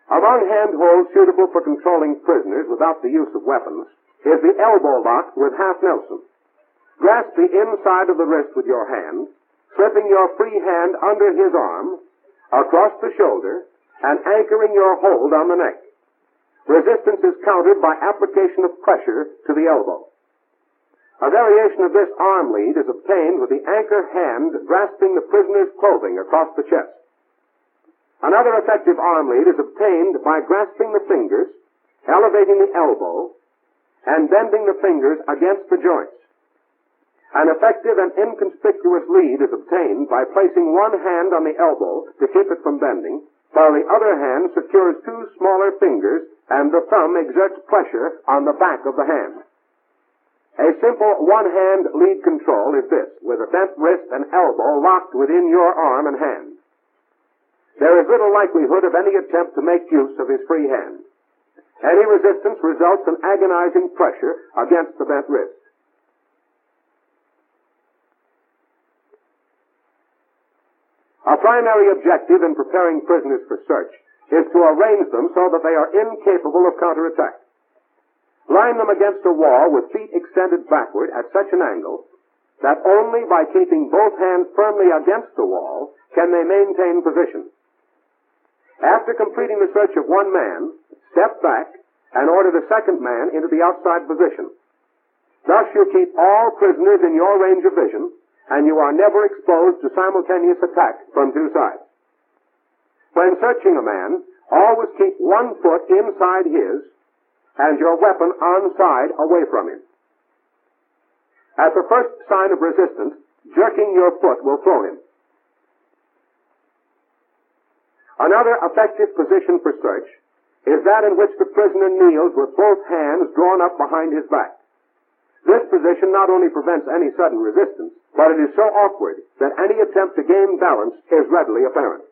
Among hand holds suitable for controlling prisoners without the use of weapons is the elbow lock with half Nelson. Grasp the inside of the wrist with your hand, slipping your free hand under his arm, across the shoulder, and anchoring your hold on the neck. Resistance is countered by application of pressure to the elbow. A variation of this arm lead is obtained with the anchor hand grasping the prisoner's clothing across the chest. Another effective arm lead is obtained by grasping the fingers, elevating the elbow, and bending the fingers against the joints. An effective and inconspicuous lead is obtained by placing one hand on the elbow to keep it from bending, while the other hand secures two smaller fingers and the thumb exerts pressure on the back of the hand. A simple one-hand lead control is this, with a bent wrist and elbow locked within your arm and hand. There is little likelihood of any attempt to make use of his free hand. Any resistance results in agonizing pressure against the bent wrist. Our primary objective in preparing prisoners for search is to arrange them so that they are incapable of counterattack. Line them against a wall with feet extended backward at such an angle that only by keeping both hands firmly against the wall can they maintain position. After completing the search of one man, step back and order the second man into the outside position. Thus you keep all prisoners in your range of vision, and you are never exposed to simultaneous attack from two sides. When searching a man, always keep one foot inside his and your weapon on side away from him. At the first sign of resistance, jerking your foot will throw him. Another effective position for search is that in which the prisoner kneels with both hands drawn up behind his back. This position not only prevents any sudden resistance, but it is so awkward that any attempt to gain balance is readily apparent.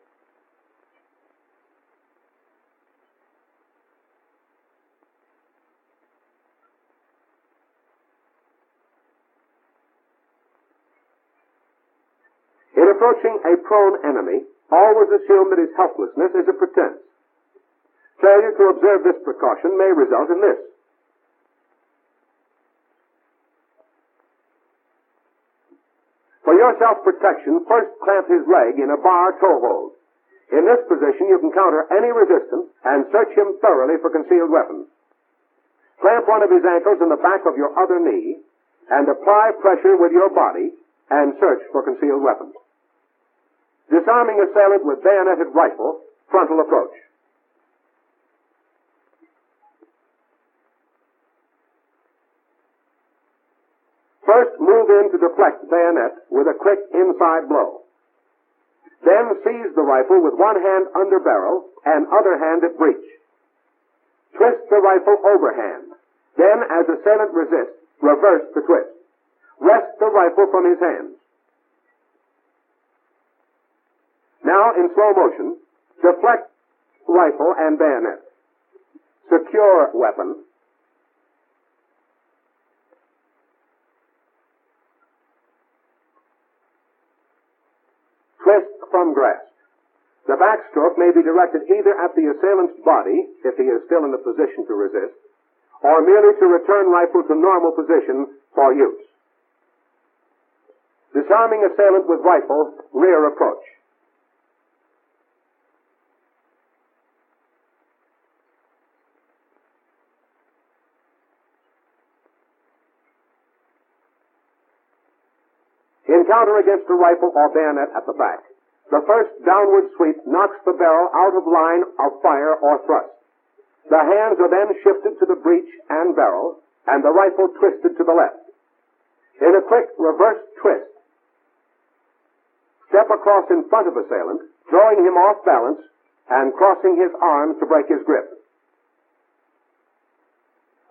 In approaching a prone enemy, always assume that his helplessness is a pretense. Failure to observe this precaution may result in this. For your self-protection, first clamp his leg in a bar toe hold. In this position, you can counter any resistance and search him thoroughly for concealed weapons. Clamp one of his ankles in the back of your other knee and apply pressure with your body and search for concealed weapons. Disarming assailant with bayoneted rifle, frontal approach. First, move in to deflect bayonet with a quick inside blow. Then seize the rifle with one hand under barrel and other hand at breech. Twist the rifle overhand. Then, as assailant resists, reverse the twist. Wrest the rifle from his hands. Now, in slow motion, deflect rifle and bayonet. Secure weapon. Twist from grasp. The backstroke may be directed either at the assailant's body, if he is still in a position to resist, or merely to return rifle to normal position for use. Disarming assailant with rifle, rear approach. Encounter against a rifle or bayonet at the back. The first downward sweep knocks the barrel out of line of fire or thrust. The hands are then shifted to the breech and barrel, and the rifle twisted to the left. In a quick reverse twist, step across in front of assailant, throwing him off balance and crossing his arms to break his grip.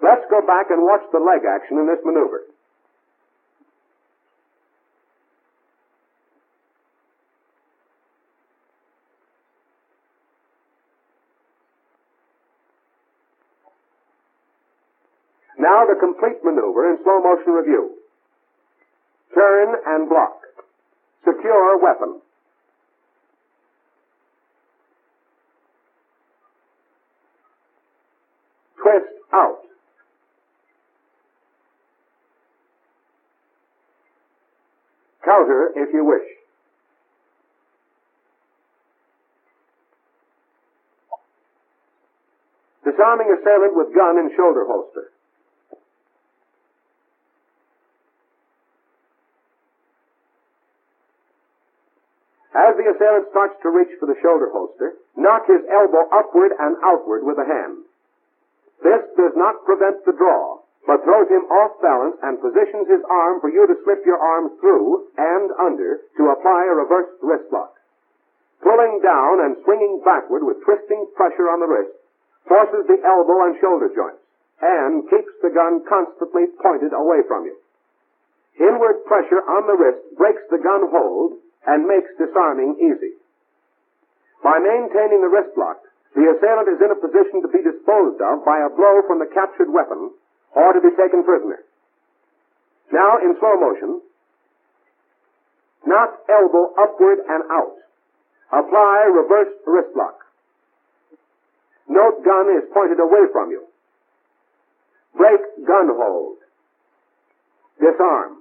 Let's go back and watch the leg action in this maneuver. Now the complete maneuver in slow motion review. Turn and block. Secure weapon. out. Counter if you wish. Disarming assailant with gun in shoulder holster. As the assailant starts to reach for the shoulder holster, knock his elbow upward and outward with the hand. This does not prevent the draw, but throws him off balance and positions his arm for you to slip your arm through and under to apply a reverse wrist lock. Pulling down and swinging backward with twisting pressure on the wrist forces the elbow and shoulder joints and keeps the gun constantly pointed away from you. Inward pressure on the wrist breaks the gun hold and makes disarming easy. By maintaining the wrist lock, the assailant is in a position to be disposed of by a blow from the captured weapon or to be taken prisoner. Now, in slow motion, knock elbow upward and out. Apply reverse wrist lock. Note gun is pointed away from you. Break gun hold. Disarm.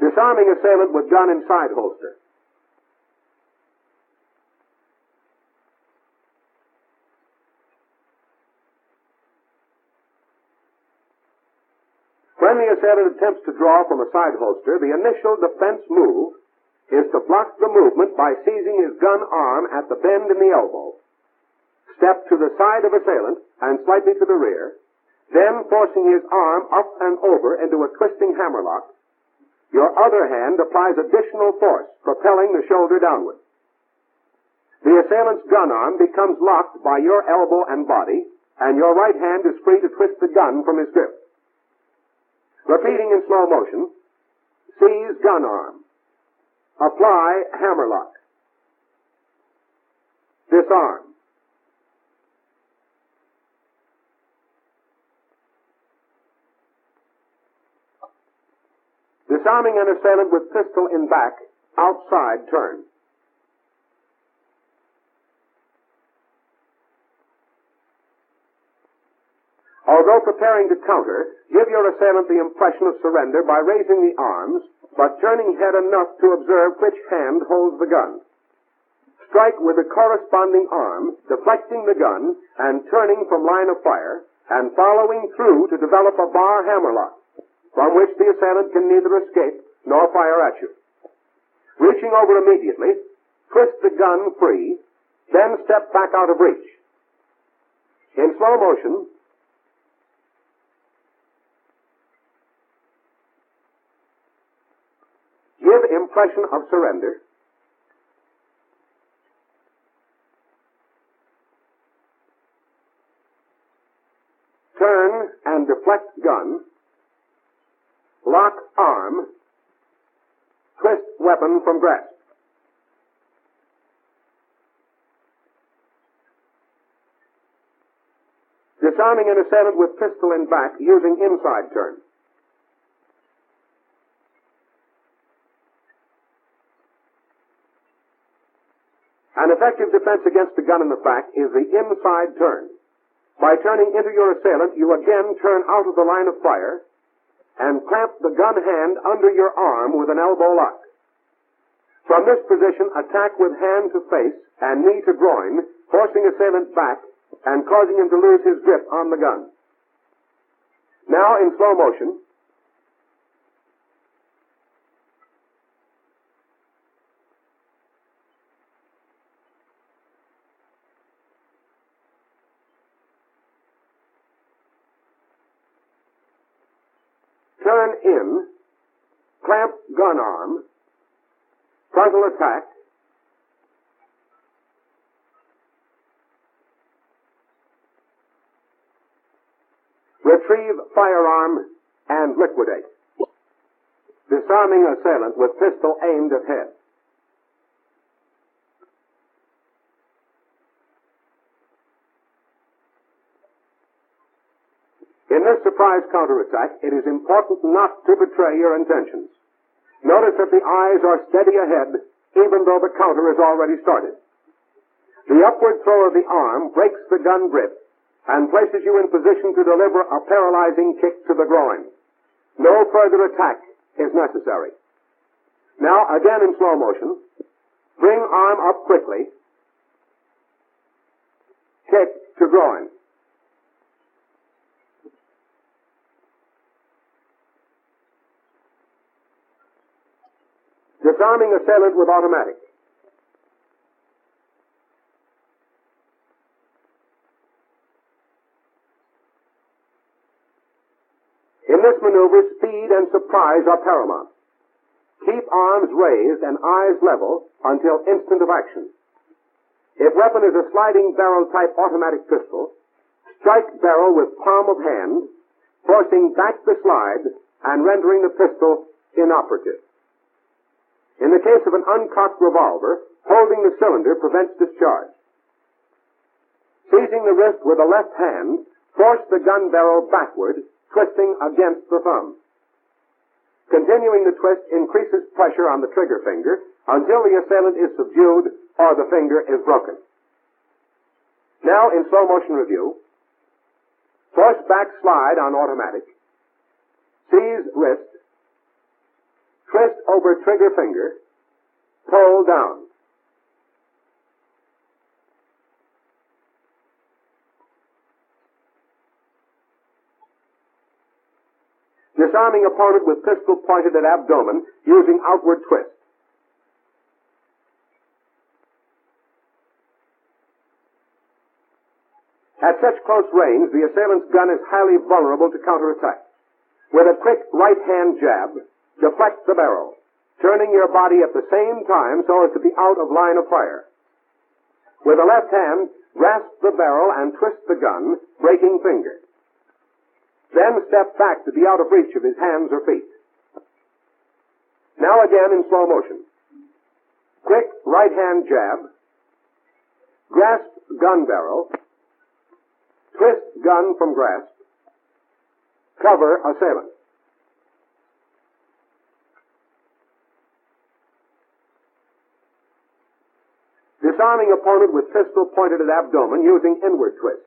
Disarming assailant with gun in side holster. When the assailant attempts to draw from a side holster, the initial defense move is to block the movement by seizing his gun arm at the bend in the elbow. Step to the side of assailant and slightly to the rear, then forcing his arm up and over into a twisting hammerlock. Your other hand applies additional force, propelling the shoulder downward. The assailant's gun arm becomes locked by your elbow and body, and your right hand is free to twist the gun from his grip. Repeating in slow motion, seize gun arm. Apply hammerlock. Disarm. Disarming an assailant with pistol in back, outside turn. Although preparing to counter, give your assailant the impression of surrender by raising the arms, but turning head enough to observe which hand holds the gun. Strike with the corresponding arm, deflecting the gun and turning from line of fire, and following through to develop a bar hammerlock, from which the assailant can neither escape nor fire at you. Reaching over immediately, twist the gun free, then step back out of reach. In slow motion, give impression of surrender. Turn and deflect gun. Lock arm. Twist weapon from grasp. Disarming an assailant with pistol in back using inside turn. An effective defense against the gun in the back is the inside turn. By turning into your assailant, you again turn out of the line of fire and clamp the gun hand under your arm with an elbow lock. From this position, attack with hand to face and knee to groin, forcing assailant back and causing him to lose his grip on the gun. Now, in slow motion, turn in, clamp gun arm, frontal attack, retrieve firearm, and liquidate. Disarming assailant with pistol aimed at head. In this surprise counterattack, it is important not to betray your intentions. Notice that the eyes are steady ahead, even though the counter is already started. The upward throw of the arm breaks the gun grip and places you in position to deliver a paralyzing kick to the groin. No further attack is necessary. Now, again in slow motion, bring arm up quickly, kick to groin. Disarming assailant with automatic. In this maneuver, speed and surprise are paramount. Keep arms raised and eyes level until instant of action. If weapon is a sliding barrel type automatic pistol, strike barrel with palm of hand, forcing back the slide and rendering the pistol inoperative. In the case of an uncocked revolver, holding the cylinder prevents discharge. Seizing the wrist with the left hand, force the gun barrel backward, twisting against the thumb. Continuing the twist increases pressure on the trigger finger until the assailant is subdued or the finger is broken. Now, in slow motion review, force back slide on automatic, seize wrist, twist over trigger finger, pull down. Disarming opponent with pistol pointed at abdomen using outward twist. At such close range, the assailant's gun is highly vulnerable to counterattack. With a quick right hand jab, deflect the barrel, turning your body at the same time so as to be out of line of fire. With the left hand, grasp the barrel and twist the gun, breaking finger. Then step back to be out of reach of his hands or feet. Now again in slow motion. Quick right hand jab, grasp gun barrel, twist gun from grasp, cover assailant. Disarming opponent with pistol pointed at abdomen using inward twist.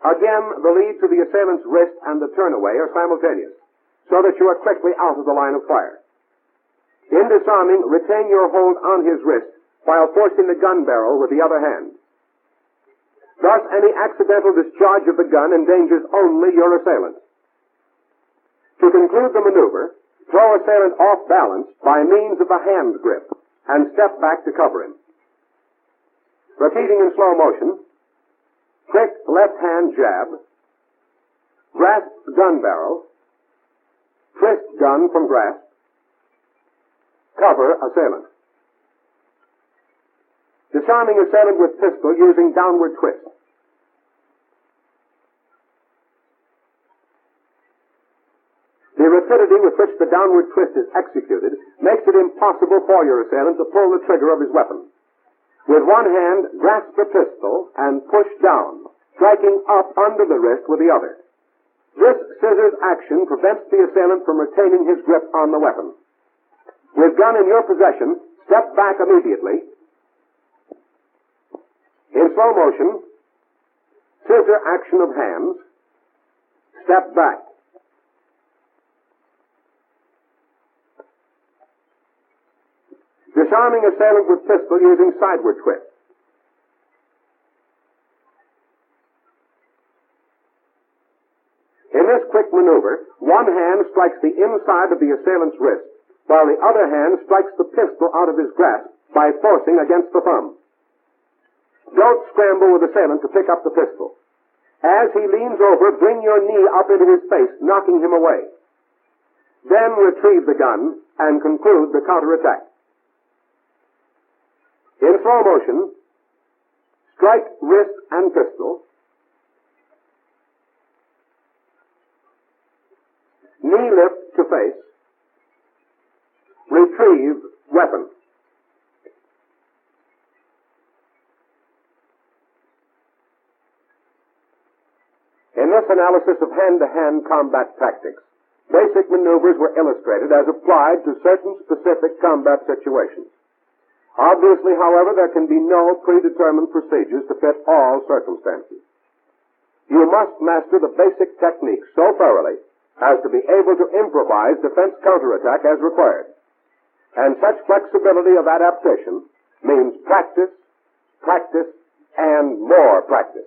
Again, the lead to the assailant's wrist and the turnaway are simultaneous, so that you are quickly out of the line of fire. In disarming, retain your hold on his wrist while forcing the gun barrel with the other hand. Thus, any accidental discharge of the gun endangers only your assailant. To conclude the maneuver, throw assailant off balance by means of the hand grip and step back to cover him. Repeating in slow motion, quick left hand jab, grasp gun barrel, twist gun from grasp, cover assailant. Disarming assailant with pistol using downward twist. The rapidity with which the downward twist is executed makes it impossible for your assailant to pull the trigger of his weapon. With one hand, grasp the pistol and push down, striking up under the wrist with the other. This scissors action prevents the assailant from retaining his grip on the weapon. With gun in your possession, step back immediately. In slow motion, scissor action of hands, step back. Disarming assailant with pistol using sideward twist. In this quick maneuver, one hand strikes the inside of the assailant's wrist, while the other hand strikes the pistol out of his grasp by forcing against the thumb. Don't scramble with assailant to pick up the pistol. As he leans over, bring your knee up into his face, knocking him away. Then retrieve the gun and conclude the counterattack. In slow motion, strike wrist and pistol, knee lift to face, retrieve weapon. this analysis of hand-to-hand combat tactics, basic maneuvers were illustrated as applied to certain specific combat situations. Obviously, however, there can be no predetermined procedures to fit all circumstances. You must master the basic techniques so thoroughly as to be able to improvise defense counterattack as required. And such flexibility of adaptation means practice, practice, and more practice.